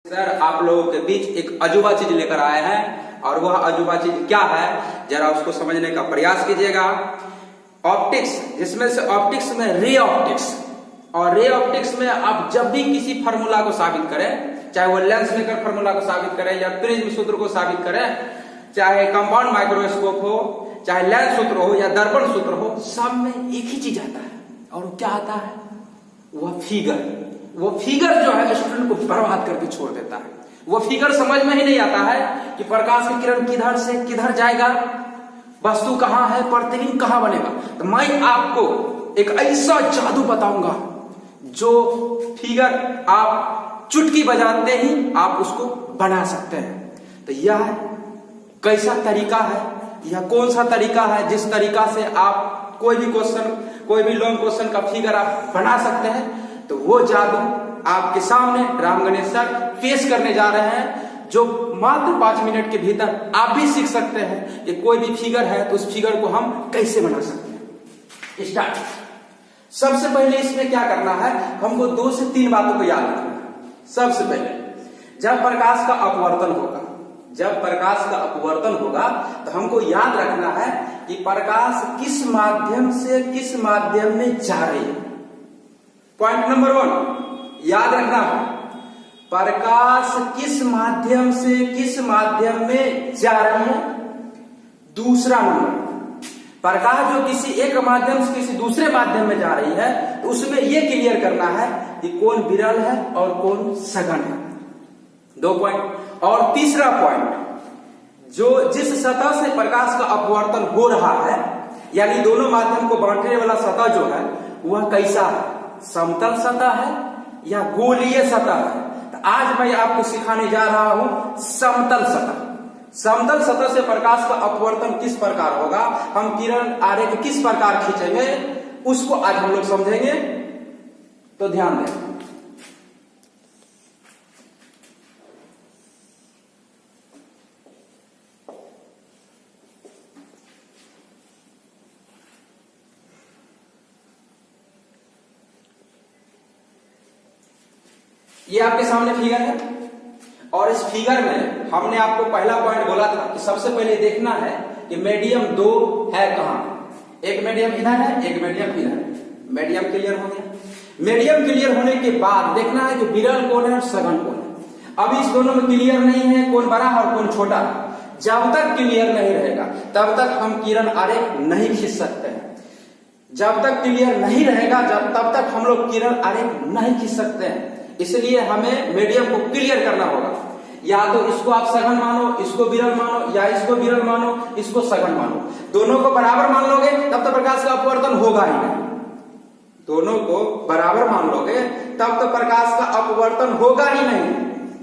Sir आप लोगों के बीच एक अजूबा चीज लेकर आए हैं और वह अजूबा चीज क्या है जरा उसको समझने का प्रयास कीजिएगा। ऑप्टिक्स, जिसमें से ऑप्टिक्स में रे ऑप्टिक्स, और रे ऑप्टिक्स में आप जब भी किसी फार्मूला को साबित करें, चाहे वो लेंस मेकर फार्मूला को साबित करें या प्रिज्म सूत्र को साबित करें, चाहे कंपाउंड माइक्रोस्कोप हो, चाहे लेंस सूत्र हो या दर्पण सूत्र हो, सब में एक ही चीज आता है और वो क्या आता है? वह फिगर। वो फिगर जो है स्टूडेंट को बर्बाद करके छोड़ देता है। वो फिगर समझ में ही नहीं आता है कि प्रकाश की किरण किधर से किधर जाएगा, वस्तु कहां है, प्रतिबिंब कहां बनेगा। तो मैं आपको एक ऐसा जादू बताऊंगा जो फिगर आप चुटकी बजाते ही आप उसको बना सकते हैं। तो यह कैसा तरीका है, यह कौन सा तरीका है जिस तरीका से आप कोई भी क्वेश्चन, कोई भी लॉन्ग क्वेश्चन का फिगर आप बना सकते हैं। तो वो जादू आपके सामने राम गणेश सर पेश करने जा रहे हैं, जो मात्र 5 मिनट के भीतर आप भी सीख सकते हैं कि कोई भी फिगर है तो उस फिगर को हम कैसे बना सकते हैं। स्टार्ट। सबसे पहले इसमें क्या करना है, हमको 2 से 3 बातों को याद रखना है। सबसे पहले जब प्रकाश का अपवर्तन होगा, जब प्रकाश का अपवर्तन होगा तो हमको याद रखना है कि प्रकाश किस माध्यम से किस माध्यम में जा रही है। पॉइंट नंबर 1 याद रखना है, प्रकाश किस माध्यम से किस माध्यम में जा रही है। दूसरा नंबर, प्रकाश जो किसी एक माध्यम से किसी दूसरे माध्यम में जा रही है तो उसमें यह क्लियर करना है कि कौन विरल है और कौन सघन है। 2 पॉइंट। और तीसरा पॉइंट, जो जिस सतह से प्रकाश का अपवर्तन हो रहा है, यानी दोनों माध्यम को बांटने वाला सतह जो है वह कैसा है, समतल सतह है या गोलीय सतह है। तो आज मैं आपको सिखाने जा रहा हूं समतल सतह। समतल सतह से प्रकाश का अपवर्तन किस प्रकार होगा, हम किरण आरेख किस प्रकार खींचेंगे, उसको आज हम लोग समझेंगे। तो ध्यान दें। ये आपके सामने फिगर है और इस फिगर में हमने आपको पहला पॉइंट बोला था कि सबसे पहले देखना है कि मीडियम 2 है कहां। एक मीडियम इधर है, एक मीडियम इधर है। मीडियम क्लियर हो गया। मीडियम क्लियर होने के बाद देखना है कि विरल कौन है और सघन कौन है। अब इस दोनों में क्लियर नहीं है कौन बड़ा है और कौन छोटा है। जब तक क्लियर नहीं रहेगा तब तक हम किरण आरेख नहीं खींच सकते हैं। जब तक क्लियर नहीं रहेगा तब तक हम लोग किरण आरेख नहीं खींच सकते हैं। इसलिए हमें मीडियम को क्लियर करना होगा। या तो इसको आप सघन मानो, इसको विरल मानो, या इसको विरल मानो, इसको सघन मानो। दोनों को बराबर मान लोगे तब तक प्रकाश का अपवर्तन होगा ही नहीं। दोनों को बराबर मान लोगे तब तक प्रकाश का अपवर्तन होगा ही नहीं।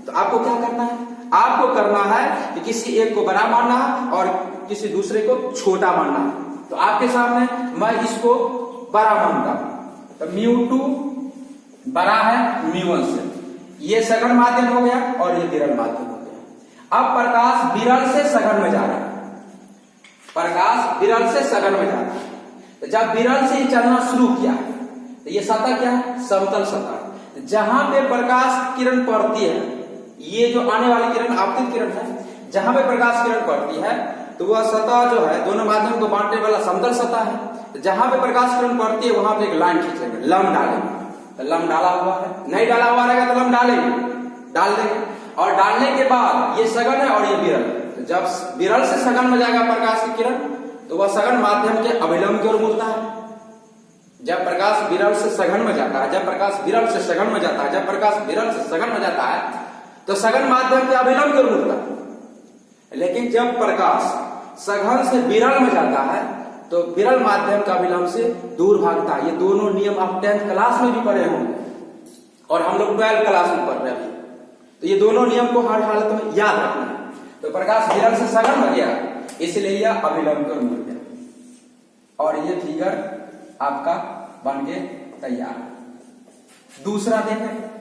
तो आपको क्या करना है, आपको करना है कि किसी एक को बड़ा मानना है और किसी दूसरे को छोटा मानना है। तो आपके सामने मैं इसको बड़ा मानता हूं, तो μ2 बड़ा है μ1 से। ये सघन माध्यम हो गया और ये विरल माध्यम हो गया। अब प्रकाश विरल से सघन में जा रहा है, प्रकाश विरल से सघन में जा रहा है। तो जब विरल से चलना शुरू किया तो ये सतह क्या है, समतल सतह। जहां पे प्रकाश किरण पड़ती है, ये जो आने वाली किरण आपतित किरण है, जहां पे प्रकाश किरण पड़ती है तो वह सतह जो है दोनों माध्यम को बांटने वाला समतल सतह है। जहां पे प्रकाश किरण पड़ती है वहां पे एक लाइन खींचेंगे, लंब डालेंगे। तो लंब डाला हुआ है, नहीं डाला हुआ रहेगा तो लंब डालेंगे, डाल देंगे। और डालने के बाद ये सघन है और ये विरल। तो जब विरल से सघन में जाएगा प्रकाश की किरण तो वह सघन माध्यम के अभिलंब की ओर मुड़ता है। जब प्रकाश विरल से सघन में जाता है, जब प्रकाश विरल से सघन में जाता है, जब प्रकाश विरल से सघन में जाता है तो सघन माध्यम के अभिलंब की ओर मुड़ता है। लेकिन जब प्रकाश सघन से विरल में जाता है तो विरल माध्यम का अभिलंब से दूर भागता है। ये दोनों नियम आप 10th क्लास में भी पढ़े होंगे और हम लोग 12th क्लास में पढ़ रहे हैं। तो ये दोनों नियम को हर हालत में याद रखना है। तो प्रकाश विरल से सघन हो गया इसलिए यह अभिलंब को मुड़ गया और ये फिगर आपका बन के तैयार। दूसरा देखें,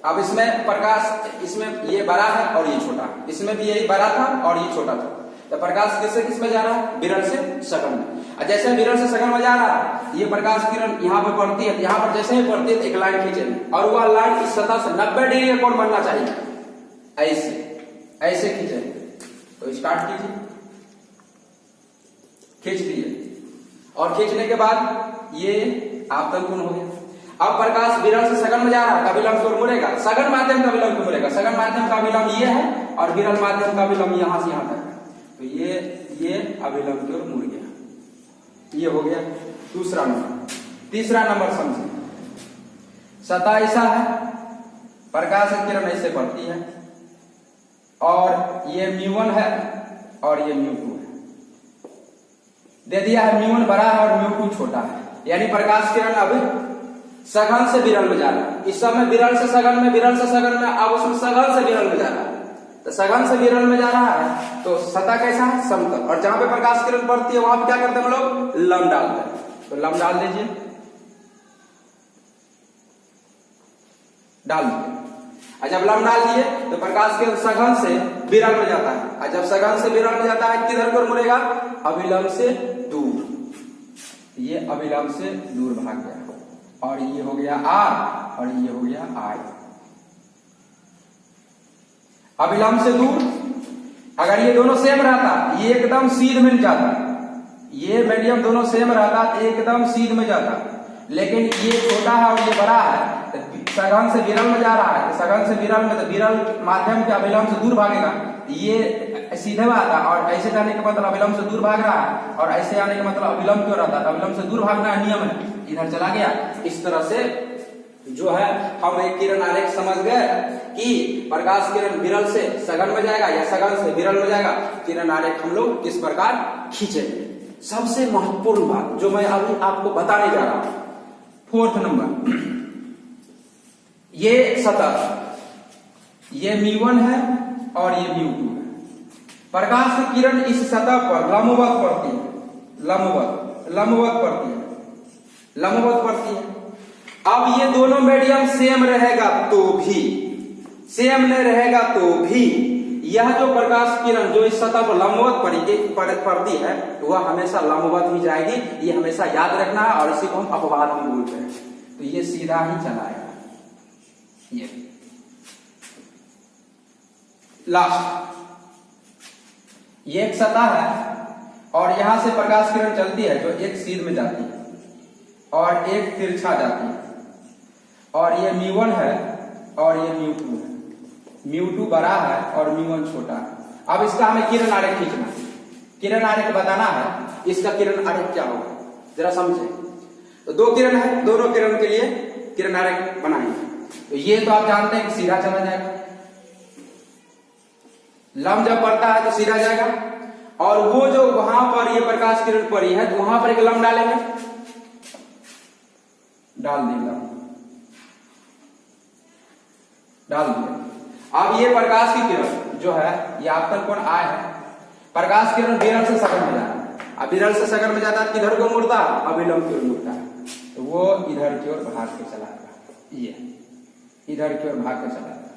अब इसमें प्रकाश, इसमें ये बड़ा है और ये छोटा है, इसमें भी यही बड़ा था और ये छोटा था। तो प्रकाश किससे किस में जा रहा है? विरल से सघन में। और जैसे विरल से सघन में जा रहा है, ये प्रकाश किरण यहाँ पर पड़ती है, यहाँ पर जैसे ही पड़ती है तो एक लाइन खींचेंगे और वह लाइन इस सतह से 90 डिग्री का कोण बनना चाहिए, ऐसे खींचेंगे। तो स्टार्ट कीजिए, खींच दिए और खींचने के बाद ये आपतन कोण हो गया। अब प्रकाश विरल से सघन में जा रहा है, अभिलंब की ओर मुड़ेगा, सघन माध्यम का अभिलंब को मुड़ेगा। सघन माध्यम का अभिलंब ये है और विरल माध्यम का अभिलंब यहां से यहां तक है। तो ये अभिलंब की ओर मुड़ गया। ये हो गया दूसरा नंबर। तीसरा नंबर समझिए, सतह ऐसा है, प्रकाश की किरण ऐसे पड़ती है और ये μ1 है और ये μ2 है। दे दिया है μ1 बड़ा है और μ2 छोटा है, यानी प्रकाश किरण अब सघन से विरल में जा रहा है। इस समय विरल से सघन में, विरल से सघन में, अब उसमें सघन से विरल में जा रहा है। तो सघन से विरल में जा रहा है तो सतह कैसा है? समतल। और जहां पे प्रकाश किरण पड़ती है वहां पे क्या करते हैं हम लोग? लंब डालते हैं। तो लंब डाल दीजिए, डाल दीजिए। और जब लंब डाल दिए तो प्रकाश किरण सघन से विरल में जाता है, और जब सघन से विरल में जाता है किधर को मुड़ेगा? अभिलंब से दूर। ये अभिलंब से दूर भाग गया और ये हो गया R और ये हो गया I। अभिलंब से दूर, अगर ये दोनों सेम रहता, ये एकदम सीध में जाता, ये मीडियम दोनों सेम रहता तो एकदम सीध में जाता, लेकिन ये छोटा है और ये बड़ा है, सघन से विरल में जा रहा है। सघन से विरल में, तो विरल माध्यम के अभिलंब से दूर भागेगा, ये सीधे में आता और ऐसे जाने का मतलब अभिलंब से दूर भाग रहा है, और ऐसे आने का मतलब अभिलंब क्यों रहता है? अभिलंब से दूर भागना है, नियम है, इधर चला गया। इस तरह से जो है हम एक किरण आरेख समझ गए कि प्रकाश किरण विरल से सघन में जाएगा या सघन से विरल में जाएगा। किरण आरेख हम लोग किस प्रकार खींचेंगे। सबसे महत्वपूर्ण बात जो मैं अभी आपको बताने जा रहा हूं, 4th नंबर, ये सतह, ये μ1 है और ये μ2 है। प्रकाश की किरण इस सतह पर लंबवत पड़ती है, लंबवत पड़ती है। अब ये दोनों मीडियम सेम रहेगा तो भी, सेम नहीं रहेगा तो भी, यह जो प्रकाश किरण जो इस सतह पर लंबवत पड़ती है वह हमेशा लंबवत ही जाएगी। ये हमेशा याद रखना है और इसी को हम अपवाद भी बोलते हैं। तो ये सीधा ही चलाएगा। ये लास्ट, ये एक सतह है और यहां से प्रकाश किरण चलती है जो एक सीध में जाती है और एक तिरछा जाती है, और ये μ1 है और ये μ2 है। μ2 बड़ा है और μ1 छोटा है। अब इसका हमें किरण आरेख खींचना, किरण आरेख बताना है। इसका किरण आरेख क्या होगा जरा समझे। तो दो किरण है, दोनों किरण के लिए किरण आरेख बनाएंगे। तो ये तो आप जानते हैं कि सीधा चला जाएगा, लंब जब पड़ता है तो सीधा जाएगा, और वो जो वहां पर ये प्रकाश किरण पड़ी है तो वहां पर एक लंब डालेंगे, डाल दिया। अब ये प्रकाश की किरण जो है ये आपतन कोण I है। प्रकाश किरण विरल से सघन में जा रहा है, अब विरल से सघन में जाता है किधर को मुड़ता है? अभिलंब की ओर मुड़ता है। तो वो इधर की ओर भाग के चलाएगा, ये इधर की ओर भाग के चलाएगा,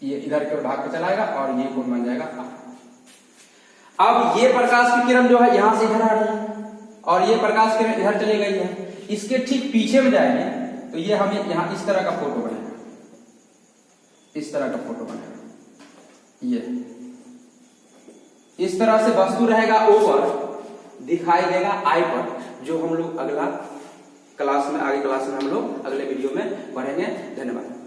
ये इधर की ओर भाग के चलाएगा और ये कोण बन जाएगा R। अब ये प्रकाश की किरण जो है यहां से इधर आ रही है और ये प्रकाश किरण इधर चली गई है। इसके ठीक पीछे में जाएंगे तो ये हमें यहां इस तरह का फोटो बनेगा, इस तरह का फोटो बनेगा। ये इस तरह से वस्तु रहेगा O पर, दिखाई देगा I पर, जो हम लोग अगला क्लास में, आगे क्लास में हम लोग अगले वीडियो में पढ़ेंगे। धन्यवाद।